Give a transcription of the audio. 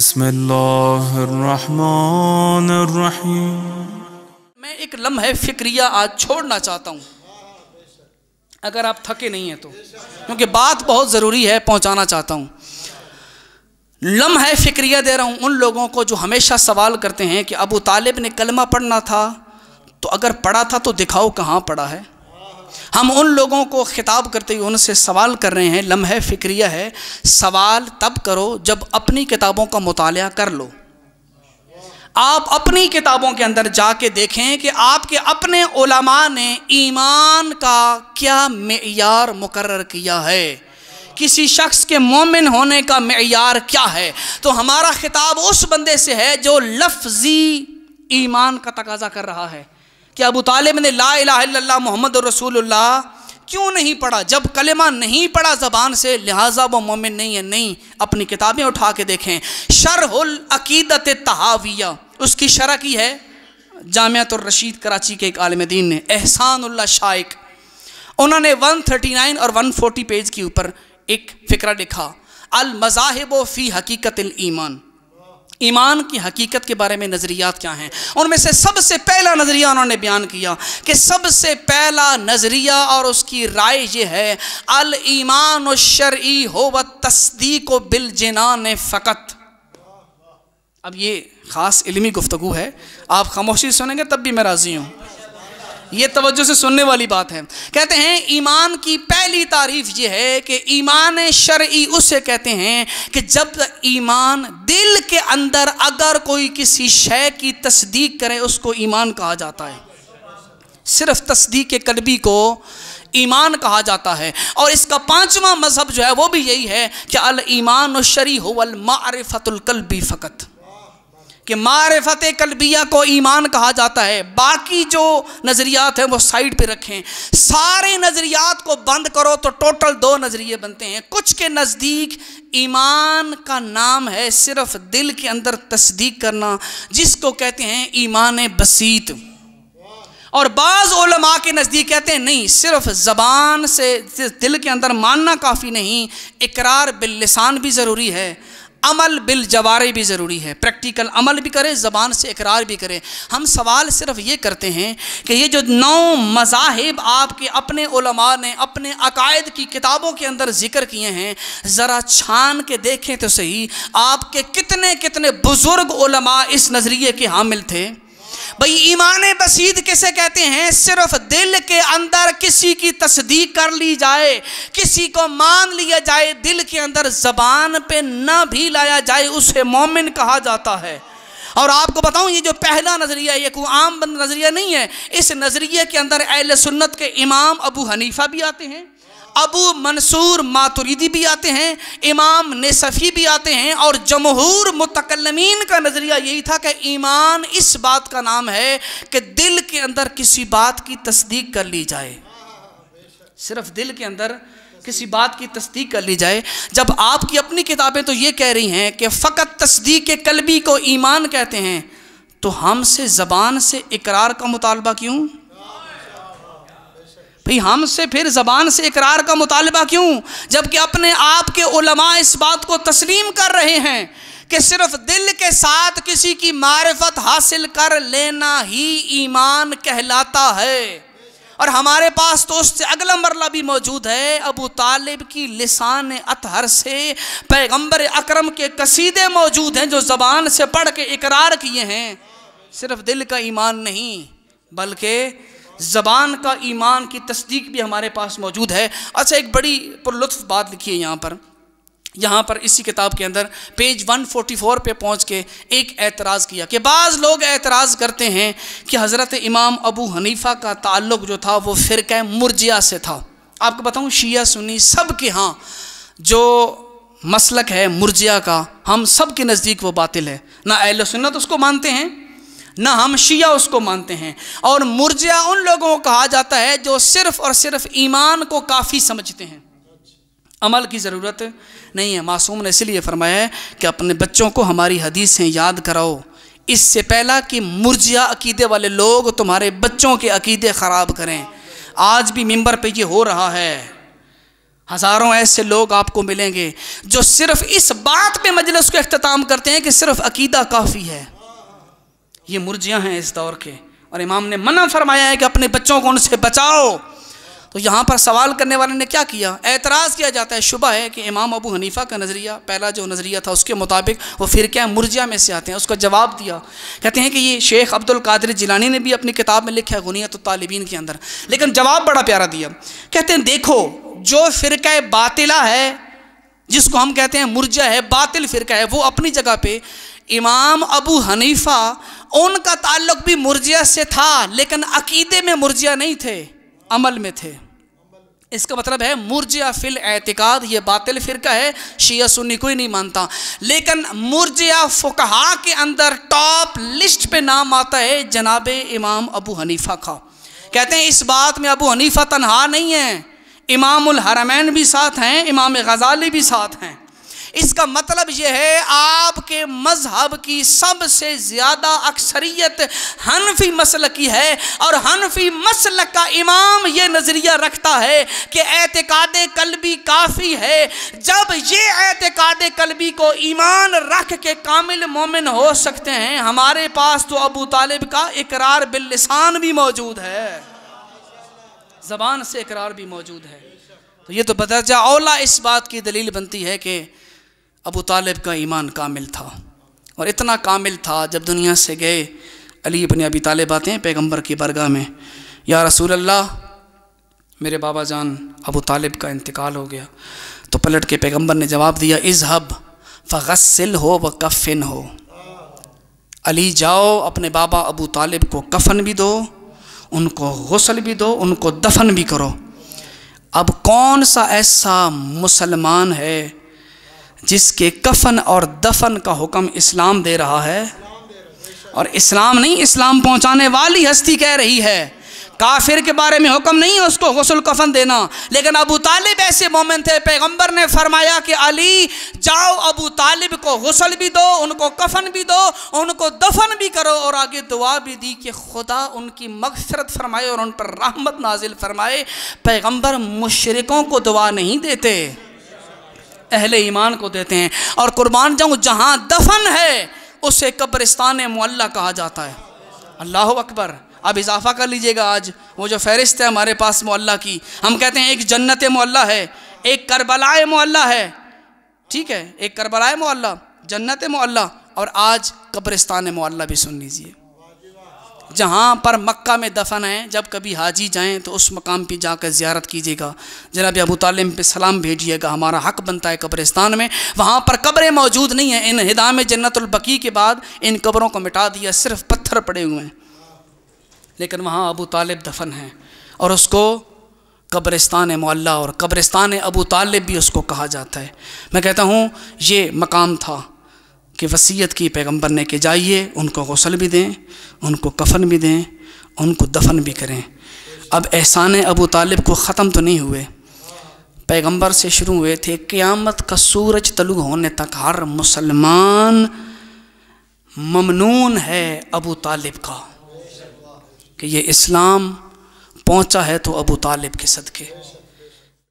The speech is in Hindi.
बिस्मिल्लाहिर्रहमानिर्रहीम। मैं एक लम्हे फिक्रिया आज छोड़ना चाहता हूँ, अगर आप थके नहीं हैं तो, क्योंकि बात बहुत ज़रूरी है, पहुँचाना चाहता हूँ। लम्हे फिक्रिया दे रहा हूँ उन लोगों को जो हमेशा सवाल करते हैं कि अबू तालिब ने कलमा पढ़ना था, तो अगर पढ़ा था तो दिखाओ कहाँ पढ़ा है। हम उन लोगों को खिताब करते हुए उनसे सवाल कर रहे हैं। लम्हे फिक्रिया है, सवाल तब करो जब अपनी किताबों का मुतालिया कर लो। आप अपनी किताबों के अंदर जाके देखें कि आपके अपने उलमा ने ईमान का क्या मेयार मुकर्रर किया है, किसी शख्स के मोमिन होने का मेयार क्या है। तो हमारा खिताब उस बंदे से है जो लफ्जी ईमान का तकाजा कर रहा है कि अबू तालिब ने ला इलाहा इल्लल्लाह मुहम्मद रसूलुल्लाह क्यों नहीं पढ़ा। जब कलेमा नहीं पढ़ा ज़बान से, लिहाजा वो मोमिन नहीं है। नहीं, अपनी किताबें उठा के देखें। शरहुल अकीदत तहाविया, उसकी शरह की है जामियातुर रशीद कराची के एक आलिम दीन ने, एहसानुल्लाह शाइक। उन्होंने 139 और 140 पेज के ऊपर एक फ़िक्रा लिखा, अल मज़ाहिब फ़ी हकीकतिल ईमान, ईमान की हकीकत के बारे में नज़रियात क्या हैं। उनमें से सबसे पहला नज़रिया उन्होंने बयान किया कि सबसे पहला नज़रिया और उसकी राय ये है, अल ईमान शरई हो व तस्दीक़ बिल जिनान फ़कत। अब ये ख़ास इल्मी गुफ्तगू है, आप खामोशी सुनेंगे तब भी मैं राज़ी हूँ, ये तवज्जो से सुनने वाली बात है। कहते हैं ईमान की पहली तारीफ़ ये है कि ईमान शरई उसे कहते हैं कि जब ईमान दिल के अंदर अगर कोई किसी शय की तस्दीक करे उसको ईमान कहा जाता है। सिर्फ तस्दीक कल्बी को ईमान कहा जाता है। और इसका पांचवा मजहब जो है वो भी यही है कि अल ईमान शरई हुवल मारिफतुल कल्बी फ़कत, कि मारिफत कल्बिया को ईमान कहा जाता है। बाकी जो नज़रियात हैं वो साइड पे रखें। सारे नज़रियात को बंद करो तो टोटल 2 नज़रिए बनते हैं। कुछ के नज़दीक ईमान का नाम है सिर्फ दिल के अंदर तस्दीक करना, जिसको कहते हैं ईमान बसीत। और बाज़ उलमा के नज़दीक कहते हैं नहीं, सिर्फ ज़बान से दिल के अंदर मानना काफ़ी नहीं, इकरार बिल लिसान भी ज़रूरी है, अमल बिल जवारे भी ज़रूरी है। प्रैक्टिकल अमल भी करें, ज़बान से इकरार भी करें। हम सवाल सिर्फ ये करते हैं कि ये जो 9 मज़ाहिब आपके अपने उलमा ने अपने अकायद की किताबों के अंदर ज़िक्र किए हैं, ज़रा छान के देखें तो सही आपके कितने कितने बुज़ुर्ग उलमा इस नज़रिए के हामिल थे। भाई ईमान बसीद किसे कहते हैं? सिर्फ दिल के अंदर किसी की तस्दीक कर ली जाए, किसी को मान लिया जाए, दिल के अंदर ज़बान पे न भी लाया जाए, उसे मोमिन कहा जाता है। और आपको बताऊं ये जो पहला नज़रिया है ये कोई आम नज़रिया नहीं है। इस नज़रिए के अंदर अहले सुन्नत के इमाम अबू हनीफा भी आते हैं, अबू मंसूर मातुरीदी भी आते हैं, इमाम नेसफ़ी भी आते हैं। और जमहूर मुतकल्लिमीन का नज़रिया यही था कि ईमान इस बात का नाम है कि दिल के अंदर किसी बात की तस्दीक कर ली जाए, सिर्फ दिल के अंदर किसी बात की तस्दीक कर ली जाए। जब आपकी अपनी किताबें तो ये कह रही हैं कि फ़कत तस्दीक कल्बी को ईमान कहते हैं, तो हमसे ज़बान से इकरार का मुतालबा क्यों? भाई हमसे फिर ज़बान से इकरार का मुतालबा क्यों, जबकि अपने आप के उलमा इस बात को तस्लीम कर रहे हैं कि सिर्फ दिल के साथ किसी की मारिफत हासिल कर लेना ही ईमान कहलाता है। और हमारे पास तो उससे अगला मरला भी मौजूद है। अबू तालिब की लिसान अतहर से पैगंबर अकरम के कसीदे मौजूद हैं जो ज़बान से पढ़ के इकरार किए हैं। सिर्फ दिल का ईमान नहीं बल्कि ज़बान का ईमान की तस्दीक भी हमारे पास मौजूद है। अच्छा, एक बड़ी पुरलुत्फ़ बात लिखी है यहाँ पर इसी किताब के अंदर पेज 144 पे पहुँच के एक एतराज़ किया कि बाज़ लोग एतराज़ करते हैं कि हज़रत इमाम अबू हनीफ़ा का ताल्लुक़ जो था वो फ़िरक़ा मुर्जिया से था। आपको बताऊँ शिया सुन्नी सब के यहाँ जो मसलक है मुर्जिया का, हम सब के नज़दीक वो बातिल है। ना अहले सुन्नत उसको मानते हैं, ना हम शिया उसको मानते हैं। और मुर्जिया उन लोगों को कहा जाता है जो सिर्फ़ और सिर्फ ईमान को काफ़ी समझते हैं, अमल की ज़रूरत नहीं है। मासूम ने इसलिए फरमाया है कि अपने बच्चों को हमारी हदीसें याद कराओ, इससे पहला कि मुर्जिया अकीदे वाले लोग तुम्हारे बच्चों के अकीदे ख़राब करें। आज भी मिंबर पे ये हो रहा है। हज़ारों ऐसे लोग आपको मिलेंगे जो सिर्फ इस बात पे मजलिस को इख्तिताम करते हैं कि सिर्फ अकीदा काफ़ी है। ये मुर्जिया हैं इस दौर के, और इमाम ने मना फरमाया है कि अपने बच्चों को उनसे बचाओ। तो यहाँ पर सवाल करने वाले ने क्या किया, एतराज़ किया जाता है, शुबा है कि इमाम अबू हनीफ़ा का नज़रिया, पहला जो नज़रिया था उसके मुताबिक वो फ़िरक़ा मुर्जिया में से आते हैं। उसका जवाब दिया, कहते हैं कि ये शेख अब्दुल कादिर जिलानी ने भी अपनी किताब में लिखा है गुनियत तालिबीन के अंदर, लेकिन जवाब बड़ा प्यारा दिया। कहते हैं देखो, जो फ़िरक़ा बातिला है, जिसको हम कहते हैं मुर्जिया है, बातिल फ़िरक़ा है, वो अपनी जगह पे। इमाम अबू हनीफ़ा उनका ताल्लुक़ भी मुर्जिया से था, लेकिन अकीदे में मुर्जिया नहीं थे, अमल में थे। इसका मतलब है मुर्जिया फिल एतिकाद ये बातिल फ़िरका है, शिया सुन्नी कोई नहीं मानता, लेकिन मुर्जिया फ़ुक़हा के अंदर टॉप लिस्ट पे नाम आता है जनाबे इमाम अबू हनीफ़ा का। कहते हैं इस बात में अबू हनीफ़ा तन्हा नहीं है, इमामुल हरमैन भी साथ हैं, इमाम गज़ाली भी साथ हैं। इसका मतलब यह है आपके मज़हब की सबसे ज़्यादा अक्सरियत हनफी मसलक की है, और हनफी मसलक का इमाम ये नज़रिया रखता है कि एतिकाद कल्बी काफ़ी है। जब ये एतिकाद कल्बी को ईमान रख के कामिल मोमिन हो सकते हैं, हमारे पास तो अबू तालिब का इकरार बिल लिसान भी मौजूद है, ज़बान से इकरार भी मौजूद है। तो ये तो बदरजा औला इस बात की दलील बनती है कि अबू तालिब का ईमान कामिल था, और इतना कामिल था जब दुनिया से गए अली इब्न अबी तालिब आते हैं पैगंबर की बरगाह में, या रसूल अल्लाह मेरे बाबा जान अबू तालिब का इंतकाल हो गया। तो पलट के पैगंबर ने जवाब दिया, इज़हब फ़ग़स्सिल हो व कफ़िन हो, अली जाओ अपने बाबा अबू तालिब को कफ़न भी दो, उनको गुस्ल भी दो, उनको दफन भी करो। अब कौन सा ऐसा मुसलमान है जिसके कफन और दफन का हुक्म इस्लाम दे रहा है? और इस्लाम नहीं, इस्लाम पहुंचाने वाली हस्ती कह रही है, काफिर के बारे में हुक्म नहीं है उसको गुस्ल कफन देना। लेकिन अबू तालिब ऐसे मोमिन थे, पैगंबर ने फरमाया कि अली जाओ अबू तालिब को गुस्ल भी दो, उनको कफन भी दो, उनको दफन भी करो, और आगे दुआ भी दी कि खुदा उनकी मग़फ़िरत फरमाए और उन पर रहमत नाजिल फरमाए। पैगंबर मुशरिकों को दुआ नहीं देते, अहले ईमान को देते हैं। और कुर्बान जाऊँ, जहाँ दफन है उसे कब्रिस्तान मुअल्ला कहा जाता है। अल्लाह अकबर। अब इजाफा कर लीजिएगा, आज वो जो फ़हरिस्त है हमारे पास मुअल्ला की, हम कहते हैं एक जन्नत मुअल्ला है, एक करबलाए मुअल्ला है, ठीक है, एक करबलाए मुअल्ला, जन्नत मुअल्ला, और आज कब्रिस्तान मुअल्ला भी सुन लीजिए। जहाँ पर मक्का में दफन है, जब कभी हाजी जाएं तो उस मकाम पे जाकर ज़ियारत कीजिएगा, जनाब अबू तालिब पे सलाम भेजिएगा, हमारा हक बनता है कब्रिस्तान में। वहाँ पर कब्रें मौजूद नहीं हैं, इन हिदाम जन्नतुल बकी के बाद इन कब्रों को मिटा दिया, सिर्फ पत्थर पड़े हुए हैं, लेकिन वहाँ अबू तालिब दफन है, और उसको कब्रिस्तान मुअल्ला और कब्रिस्तान अबू तालिब भी उसको कहा जाता है। मैं कहता हूँ ये मकाम था कि वसीयत की पैगंबर ने कि जाइए उनको गुस्ल भी दें, उनको कफन भी दें, उनको दफन भी करें। अब एहसान अबू तालिब को ख़त्म तो नहीं हुए, पैगंबर से शुरू हुए थे, क़यामत का सूरज तलु होने तक हर मुसलमान ममनून है अबू तालिब का कि ये इस्लाम पहुँचा है तो अबू तालिब के सदक़े।